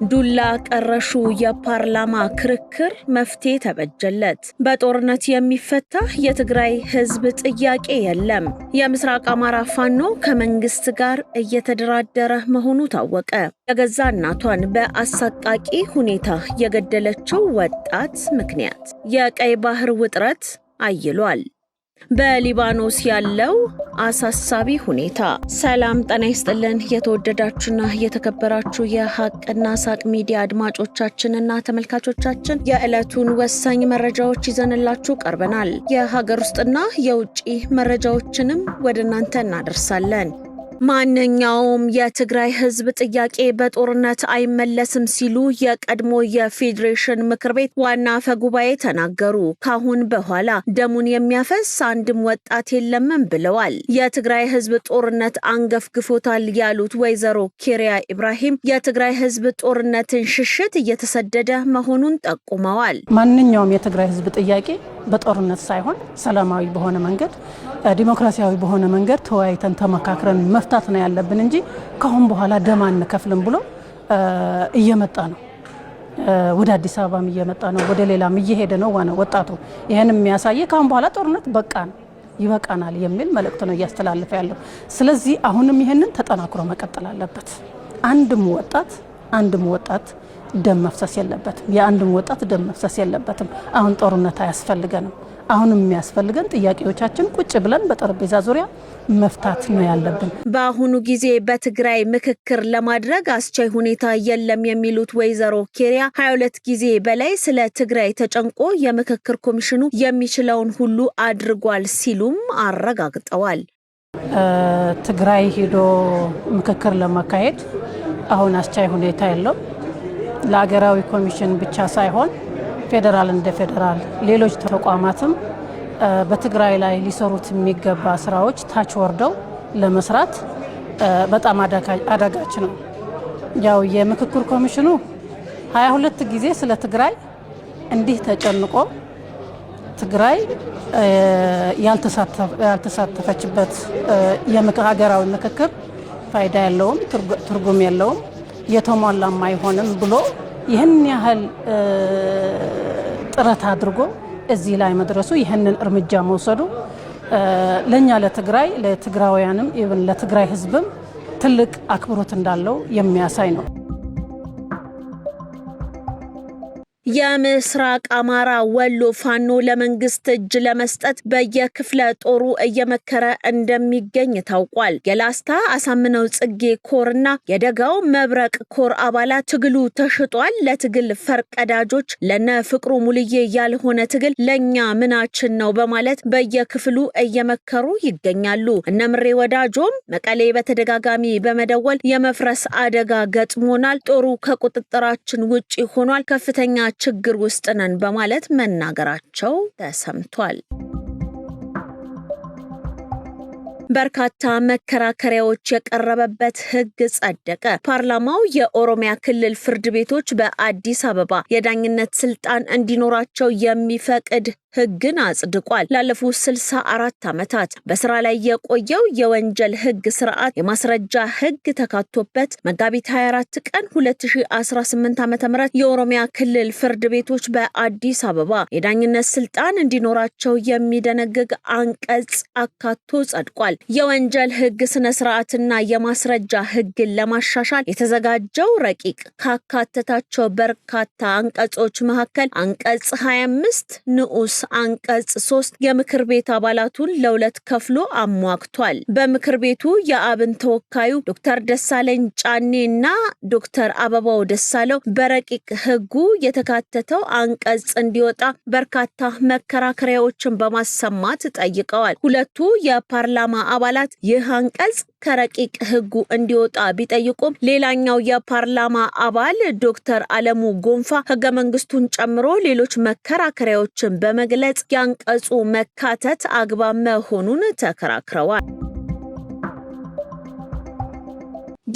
ዱላ ቀረሹ የፓርላማ ክርክር መፍትሄ ተበጀለት። በጦርነት የሚፈታ የትግራይ ህዝብ ጥያቄ የለም። የምስራቅ አማራ ፋኖ ከመንግስት ጋር እየተደራደረ መሆኑ ታወቀ። የገዛ እናቷን በአሰቃቂ ሁኔታ የገደለችው ወጣት ምክንያት የቀይ ባህር ውጥረት አይሏል። በሊባኖስ ያለው አሳሳቢ ሁኔታ። ሰላም ጤና ይስጥልን የተወደዳችሁና የተከበራችሁ የሐቅና ሳቅ ሚዲያ አድማጮቻችንና ተመልካቾቻችን የዕለቱን ወሳኝ መረጃዎች ይዘንላችሁ ቀርበናል። የሀገር ውስጥና የውጪ መረጃዎችንም ወደ እናንተ እናደርሳለን። ማንኛውም የትግራይ ህዝብ ጥያቄ በጦርነት አይመለስም ሲሉ የቀድሞ የፌዴሬሽን ምክር ቤት ዋና አፈ ጉባኤ ተናገሩ። ካሁን በኋላ ደሙን የሚያፈስ አንድም ወጣት የለም ብለዋል። የትግራይ ህዝብ ጦርነት አንገፍግፎታል ያሉት ወይዘሮ ኬሪያ ኢብራሂም የትግራይ ህዝብ ጦርነትን ሽሽት እየተሰደደ መሆኑን ጠቁመዋል። ማንኛውም የትግራይ ህዝብ ጥያቄ በጦርነት ሳይሆን ሰላማዊ በሆነ መንገድ ዲሞክራሲያዊ በሆነ መንገድ ተወያይተን ተመካክረን መፍታት ነው ያለብን እንጂ ካሁን በኋላ ደም አንከፍልም ብሎ እየመጣ ነው። ወደ አዲስ አበባም እየመጣ ነው፣ ወደ ሌላም እየሄደ ነው ወጣቱ። ይሄንም የሚያሳየ ካሁን በኋላ ጦርነት ይበቃናል የሚል መልእክት ነው እያስተላለፈ ያለው። ስለዚህ አሁንም ይሄንን ተጠናክሮ መቀጠል አለበት። አንድም ወጣት ደም መፍሰስ የለበትም። የአንድም ወጣት ደም መፍሰስ የለበትም። አሁን ጦርነት አያስፈልገንም። አሁንም የሚያስፈልገን ጥያቄዎቻችን ቁጭ ብለን በጠረጴዛ ዙሪያ መፍታት ነው ያለብን። በአሁኑ ጊዜ በትግራይ ምክክር ለማድረግ አስቻይ ሁኔታ የለም የሚሉት ወይዘሮ ኬሪያ 22 ጊዜ በላይ ስለ ትግራይ ተጨንቆ የምክክር ኮሚሽኑ የሚችለውን ሁሉ አድርጓል ሲሉም አረጋግጠዋል። ትግራይ ሄዶ ምክክር ለማካሄድ አሁን አስቻይ ሁኔታ የለም። ለሀገራዊ ኮሚሽን ብቻ ሳይሆን ፌደራል እንደ ፌደራል ሌሎች ተቋማትም በትግራይ ላይ ሊሰሩት የሚገባ ስራዎች ታች ወርደው ለመስራት በጣም አዳጋች ነው። ያው የምክክር ኮሚሽኑ 22 ጊዜ ስለ ትግራይ እንዲህ ተጨንቆ ትግራይ ያልተሳተፈችበት ሀገራዊ ምክክር ፋይዳ የለውም፣ ትርጉም የለውም፣ የተሟላም አይሆንም ብሎ ይህን ያህል ጥረት አድርጎ እዚህ ላይ መድረሱ ይህንን እርምጃ መውሰዱ ለኛ ለትግራውያንም ለትግራይ ህዝብም ትልቅ አክብሮት እንዳለው የሚያሳይ ነው። የምስራቅ አማራ ወሎ ፋኖ ለመንግስት እጅ ለመስጠት በየክፍለ ጦሩ እየመከረ እንደሚገኝ ታውቋል። የላስታ አሳምነው ጽጌ ኮርና የደጋው መብረቅ ኮር አባላት ትግሉ ተሽጧል፣ ለትግል ፈርቀዳጆች ለነ ፍቅሩ ሙልዬ ያልሆነ ትግል ለኛ ምናችን ነው በማለት በየክፍሉ እየመከሩ ይገኛሉ። እነምሬ ወዳጆም መቀሌ በተደጋጋሚ በመደወል የመፍረስ አደጋ ገጥሞናል፣ ጦሩ ከቁጥጥራችን ውጪ ሆኗል፣ ከፍተኛ ችግር ውስጥ ነን በማለት መናገራቸው ተሰምቷል። በርካታ መከራከሪያዎች የቀረበበት ህግ ጸደቀ። ፓርላማው የኦሮሚያ ክልል ፍርድ ቤቶች በአዲስ አበባ የዳኝነት ስልጣን እንዲኖራቸው የሚፈቅድ ህግን አጽድቋል። ላለፉት 64 ዓመታት በስራ ላይ የቆየው የወንጀል ህግ ስርዓት የማስረጃ ህግ ተካቶበት መጋቢት 24 ቀን 2018 ዓ.ም የኦሮሚያ ክልል ፍርድ ቤቶች በአዲስ አበባ የዳኝነት ስልጣን እንዲኖራቸው የሚደነግግ አንቀጽ አካቶ ጸድቋል። የወንጀል ህግ ስነ ስርዓትና የማስረጃ ህግን ለማሻሻል የተዘጋጀው ረቂቅ ካካተታቸው በርካታ አንቀጾች መካከል አንቀጽ 25 ንዑስ አንቀጽ 3 የምክር ቤት አባላቱን ለሁለት ከፍሎ አሟግቷል። በምክር ቤቱ የአብን ተወካዩ ዶክተር ደሳለኝ ጫኔና ዶክተር አበባው ደሳለው በረቂቅ ህጉ የተካተተው አንቀጽ እንዲወጣ በርካታ መከራከሪያዎችን በማሰማት ጠይቀዋል። ሁለቱ የፓርላማ አባላት ይህ አንቀጽ ከረቂቅ ህጉ እንዲወጣ ቢጠይቁም ሌላኛው የፓርላማ አባል ዶክተር አለሙ ጎንፋ ህገ መንግስቱን ጨምሮ ሌሎች መከራከሪያዎችን በመግለጽ ያንቀጹ መካተት አግባብ መሆኑን ተከራክረዋል።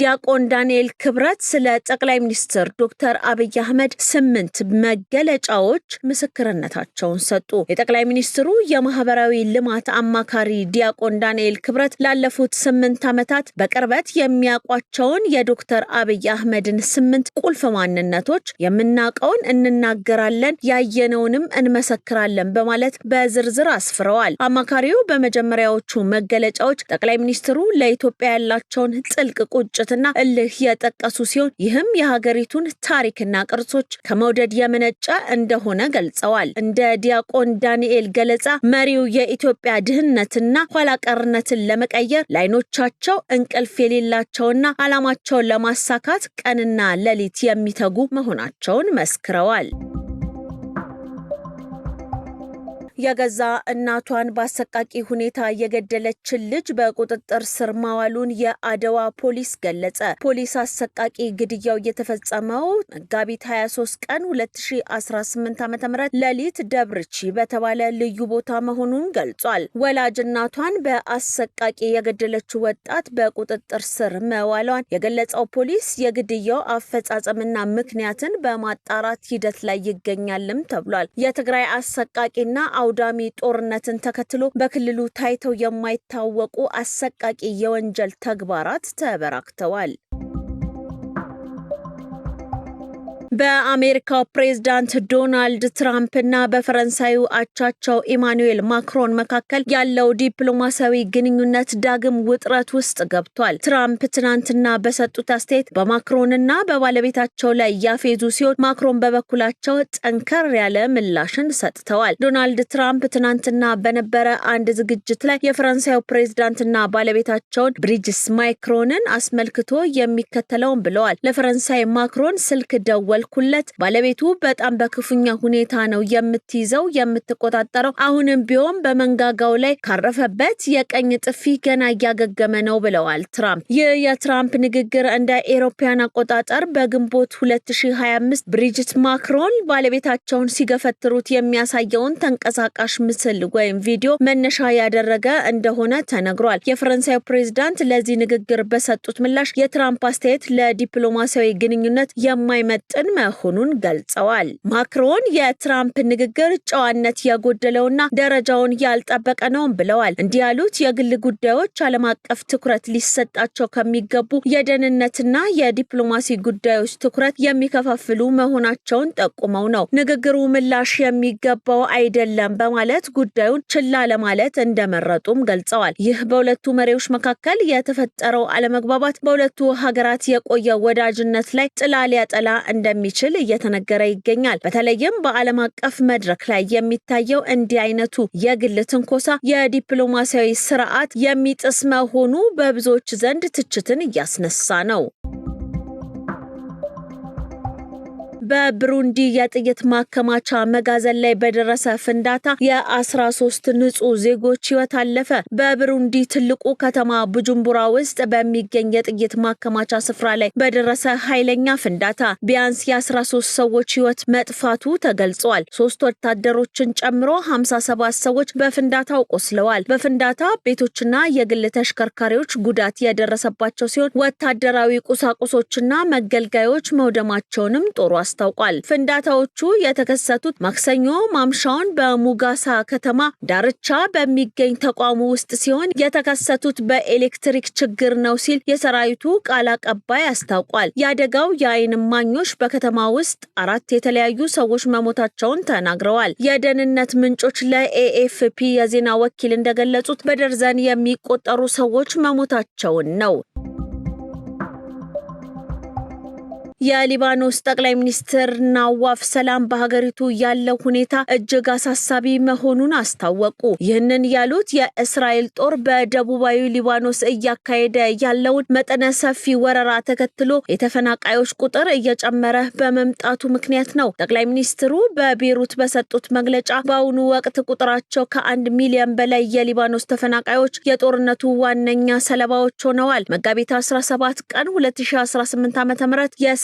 ዲያቆን ዳንኤል ክብረት ስለ ጠቅላይ ሚኒስትር ዶክተር አብይ አህመድ 8 መገለጫዎች ምስክርነታቸውን ሰጡ። የጠቅላይ ሚኒስትሩ የማህበራዊ ልማት አማካሪ ዲያቆን ዳንኤል ክብረት ላለፉት 8 ዓመታት በቅርበት የሚያውቋቸውን የዶክተር አብይ አህመድን 8 ቁልፍ ማንነቶች የምናውቀውን እንናገራለን፣ ያየነውንም እንመሰክራለን በማለት በዝርዝር አስፍረዋል። አማካሪው በመጀመሪያዎቹ መገለጫዎች ጠቅላይ ሚኒስትሩ ለኢትዮጵያ ያላቸውን ጥልቅ ቁጭትና እልህ የጠቀሱ ሲሆን ይህም የሀገሪቱን ታሪክና ቅርሶች ከመውደድ የመነጨ እንደሆነ ገልጸዋል። እንደ ዲያቆን ዳንኤል ገለጻ መሪው የኢትዮጵያ ድህነትና ኋላቀርነትን ለመቀየር ላይኖቻቸው እንቅልፍ የሌላቸውና ዓላማቸውን ለማሳካት ቀንና ሌሊት የሚተጉ መሆናቸውን መስክረዋል። የገዛ እናቷን በአሰቃቂ ሁኔታ የገደለችን ልጅ በቁጥጥር ስር ማዋሉን የአድዋ ፖሊስ ገለጸ። ፖሊስ አሰቃቂ ግድያው የተፈጸመው መጋቢት 23 ቀን 2018 ዓ.ም ሌሊት ደብርቺ በተባለ ልዩ ቦታ መሆኑን ገልጿል። ወላጅ እናቷን በአሰቃቂ የገደለችው ወጣት በቁጥጥር ስር መዋሏን የገለጸው ፖሊስ የግድያው አፈጻጸምና ምክንያትን በማጣራት ሂደት ላይ ይገኛልም ተብሏል። የትግራይ አሰቃቂና አውዳሚ ጦርነትን ተከትሎ በክልሉ ታይተው የማይታወቁ አሰቃቂ የወንጀል ተግባራት ተበራክተዋል። በአሜሪካው ፕሬዝዳንት ዶናልድ ትራምፕ እና በፈረንሳዩ አቻቸው ኢማኑኤል ማክሮን መካከል ያለው ዲፕሎማሲያዊ ግንኙነት ዳግም ውጥረት ውስጥ ገብቷል። ትራምፕ ትናንትና በሰጡት አስተያየት በማክሮንና በባለቤታቸው ላይ ያፌዙ ሲሆን ማክሮን በበኩላቸው ጠንከር ያለ ምላሽን ሰጥተዋል። ዶናልድ ትራምፕ ትናንትና በነበረ አንድ ዝግጅት ላይ የፈረንሳዩ ፕሬዝዳንትና ባለቤታቸውን ብሪጅስ ማክሮንን አስመልክቶ የሚከተለውን ብለዋል። ለፈረንሳይ ማክሮን ስልክ ደወል ኩለት ባለቤቱ በጣም በክፉኛ ሁኔታ ነው የምትይዘው የምትቆጣጠረው። አሁንም ቢሆን በመንጋጋው ላይ ካረፈበት የቀኝ ጥፊ ገና እያገገመ ነው ብለዋል ትራምፕ። ይህ የትራምፕ ንግግር እንደ አውሮፓውያን አቆጣጠር በግንቦት 2025 ብሪጅት ማክሮን ባለቤታቸውን ሲገፈትሩት የሚያሳየውን ተንቀሳቃሽ ምስል ወይም ቪዲዮ መነሻ ያደረገ እንደሆነ ተነግሯል። የፈረንሳይ ፕሬዝዳንት ለዚህ ንግግር በሰጡት ምላሽ የትራምፕ አስተያየት ለዲፕሎማሲያዊ ግንኙነት የማይመጥን መሆኑን ገልጸዋል። ማክሮን የትራምፕ ንግግር ጨዋነት ያጎደለውና ደረጃውን ያልጠበቀ ነው ብለዋል። እንዲህ ያሉት የግል ጉዳዮች ዓለም አቀፍ ትኩረት ሊሰጣቸው ከሚገቡ የደህንነትና የዲፕሎማሲ ጉዳዮች ትኩረት የሚከፋፍሉ መሆናቸውን ጠቁመው ነው። ንግግሩ ምላሽ የሚገባው አይደለም በማለት ጉዳዩን ችላ ለማለት እንደመረጡም ገልጸዋል። ይህ በሁለቱ መሪዎች መካከል የተፈጠረው አለመግባባት በሁለቱ ሀገራት የቆየ ወዳጅነት ላይ ጥላ ሊያጠላ እንደሚችል እየተነገረ ይገኛል። በተለይም በዓለም አቀፍ መድረክ ላይ የሚታየው እንዲህ አይነቱ የግል ትንኮሳ የዲፕሎማሲያዊ ስርዓት የሚጥስ መሆኑ በብዙዎች ዘንድ ትችትን እያስነሳ ነው። በብሩንዲ የጥይት ማከማቻ መጋዘን ላይ በደረሰ ፍንዳታ የ13 ንጹህ ዜጎች ሕይወት አለፈ። በብሩንዲ ትልቁ ከተማ ቡጁምቡራ ውስጥ በሚገኝ የጥይት ማከማቻ ስፍራ ላይ በደረሰ ኃይለኛ ፍንዳታ ቢያንስ የ13 ሰዎች ሕይወት መጥፋቱ ተገልጿል። 3 ወታደሮችን ጨምሮ 57 ሰዎች በፍንዳታው ቆስለዋል። በፍንዳታ ቤቶችና የግል ተሽከርካሪዎች ጉዳት የደረሰባቸው ሲሆን ወታደራዊ ቁሳቁሶችና መገልገያዎች መውደማቸውንም ጦሩ ታውቋል። ፍንዳታዎቹ የተከሰቱት ማክሰኞ ማምሻውን በሙጋሳ ከተማ ዳርቻ በሚገኝ ተቋሙ ውስጥ ሲሆን የተከሰቱት በኤሌክትሪክ ችግር ነው ሲል የሰራዊቱ ቃል አቀባይ አስታውቋል። የአደጋው የዓይን እማኞች በከተማ ውስጥ 4 የተለያዩ ሰዎች መሞታቸውን ተናግረዋል። የደህንነት ምንጮች ለኤኤፍፒ የዜና ወኪል እንደገለጹት በደርዘን የሚቆጠሩ ሰዎች መሞታቸውን ነው። የሊባኖስ ጠቅላይ ሚኒስትር ናዋፍ ሰላም በሀገሪቱ ያለው ሁኔታ እጅግ አሳሳቢ መሆኑን አስታወቁ። ይህንን ያሉት የእስራኤል ጦር በደቡባዊ ሊባኖስ እያካሄደ ያለውን መጠነ ሰፊ ወረራ ተከትሎ የተፈናቃዮች ቁጥር እየጨመረ በመምጣቱ ምክንያት ነው። ጠቅላይ ሚኒስትሩ በቤሩት በሰጡት መግለጫ በአሁኑ ወቅት ቁጥራቸው ከ1 ሚሊዮን በላይ የሊባኖስ ተፈናቃዮች የጦርነቱ ዋነኛ ሰለባዎች ሆነዋል። መጋቢት 17 ቀን 2018 ዓ.ም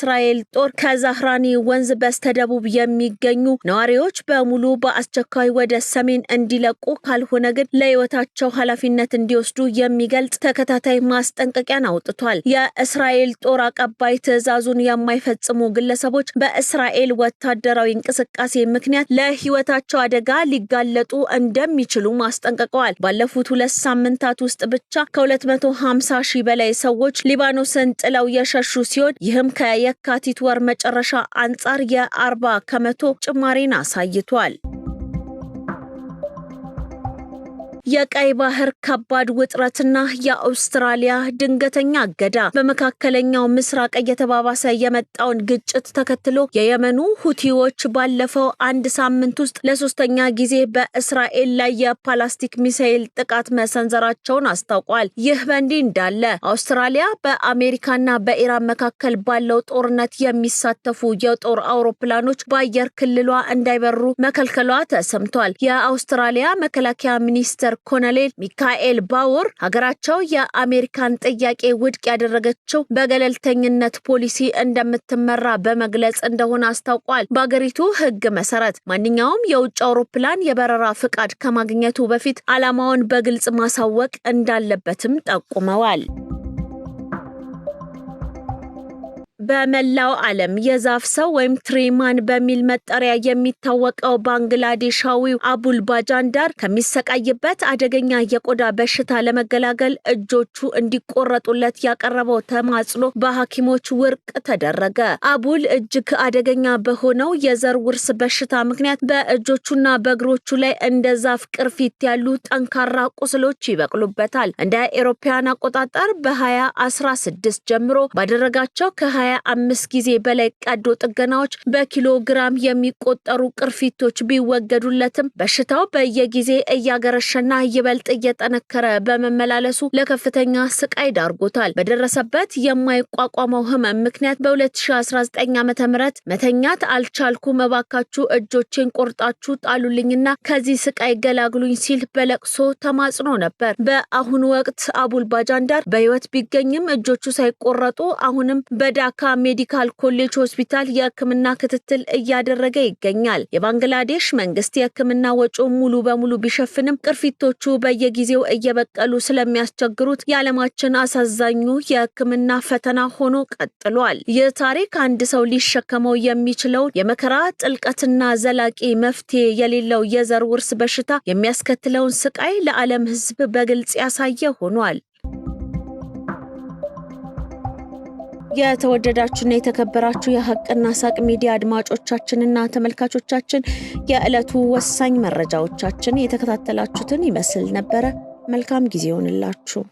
የእስራኤል ጦር ከዛህራኒ ወንዝ በስተደቡብ የሚገኙ ነዋሪዎች በሙሉ በአስቸኳይ ወደ ሰሜን እንዲለቁ ካልሆነ ግን ለህይወታቸው ኃላፊነት እንዲወስዱ የሚገልጽ ተከታታይ ማስጠንቀቂያን አውጥቷል። የእስራኤል ጦር አቀባይ ትዕዛዙን የማይፈጽሙ ግለሰቦች በእስራኤል ወታደራዊ እንቅስቃሴ ምክንያት ለህይወታቸው አደጋ ሊጋለጡ እንደሚችሉ ማስጠንቀቀዋል። ባለፉት 2 ሳምንታት ውስጥ ብቻ ከ250 ሺህ በላይ ሰዎች ሊባኖስን ጥለው የሸሹ ሲሆን ይህም ከየካቲት ወር መጨረሻ አንጻር የ40 ከመቶ ጭማሪን አሳይቷል። የቀይ ባህር ከባድ ውጥረትና የአውስትራሊያ ድንገተኛ እገዳ በመካከለኛው ምስራቅ እየተባባሰ የመጣውን ግጭት ተከትሎ የየመኑ ሁቲዎች ባለፈው 1 ሳምንት ውስጥ ለሶስተኛ ጊዜ በእስራኤል ላይ የፕላስቲክ ሚሳኤል ጥቃት መሰንዘራቸውን አስታውቋል። ይህ በእንዲህ እንዳለ አውስትራሊያ በአሜሪካና በኢራን መካከል ባለው ጦርነት የሚሳተፉ የጦር አውሮፕላኖች በአየር ክልሏ እንዳይበሩ መከልከሏ ተሰምቷል። የአውስትራሊያ መከላከያ ሚኒስትር ኮሎኔል ሚካኤል ባውር ሀገራቸው የአሜሪካን ጥያቄ ውድቅ ያደረገችው በገለልተኝነት ፖሊሲ እንደምትመራ በመግለጽ እንደሆነ አስታውቋል። በአገሪቱ ሕግ መሰረት ማንኛውም የውጭ አውሮፕላን የበረራ ፍቃድ ከማግኘቱ በፊት ዓላማውን በግልጽ ማሳወቅ እንዳለበትም ጠቁመዋል። በመላው ዓለም የዛፍ ሰው ወይም ትሪማን በሚል መጠሪያ የሚታወቀው ባንግላዴሻዊው አቡል ባጃንዳር ከሚሰቃይበት አደገኛ የቆዳ በሽታ ለመገላገል እጆቹ እንዲቆረጡለት ያቀረበው ተማጽኖ በሐኪሞች ውድቅ ተደረገ። አቡል እጅግ አደገኛ በሆነው የዘር ውርስ በሽታ ምክንያት በእጆቹና በእግሮቹ ላይ እንደ ዛፍ ቅርፊት ያሉ ጠንካራ ቁስሎች ይበቅሉበታል። እንደ አውሮፓውያን አቆጣጠር በ2016 ጀምሮ ባደረጋቸው ከ25 ጊዜ በላይ ቀዶ ጥገናዎች በኪሎ ግራም የሚቆጠሩ ቅርፊቶች ቢወገዱለትም በሽታው በየጊዜ እያገረሸና ይበልጥ እየጠነከረ በመመላለሱ ለከፍተኛ ስቃይ ዳርጎታል። በደረሰበት የማይቋቋመው ህመም ምክንያት በ2019 ዓ.ም መተኛት አልቻልኩም፣ እባካችሁ እጆቼን ቆርጣችሁ ጣሉልኝና ከዚህ ስቃይ ገላግሉኝ ሲል በለቅሶ ተማጽኖ ነበር። በአሁኑ ወቅት አቡል ባጃንዳር በህይወት ቢገኝም እጆቹ ሳይቆረጡ አሁንም በዳካ ሜዲካል ኮሌጅ ሆስፒታል የህክምና ክትትል እያደረገ ይገኛል። የባንግላዴሽ መንግስት የህክምና ወጪው ሙሉ በሙሉ ቢሸፍንም ቅርፊቶቹ በየጊዜው እየበቀሉ ስለሚያስቸግሩት የዓለማችን አሳዛኙ የህክምና ፈተና ሆኖ ቀጥሏል። ይህ ታሪክ አንድ ሰው ሊሸከመው የሚችለው የመከራ ጥልቀትና ዘላቂ መፍትሄ የሌለው የዘር ውርስ በሽታ የሚያስከትለውን ስቃይ ለዓለም ህዝብ በግልጽ ያሳየ ሆኗል። የተወደዳችሁና የተከበራችሁ የሐቅና ሳቅ ሚዲያ አድማጮቻችንና ተመልካቾቻችን የዕለቱ ወሳኝ መረጃዎቻችን የተከታተላችሁትን ይመስል ነበረ። መልካም ጊዜ ይሁንላችሁ።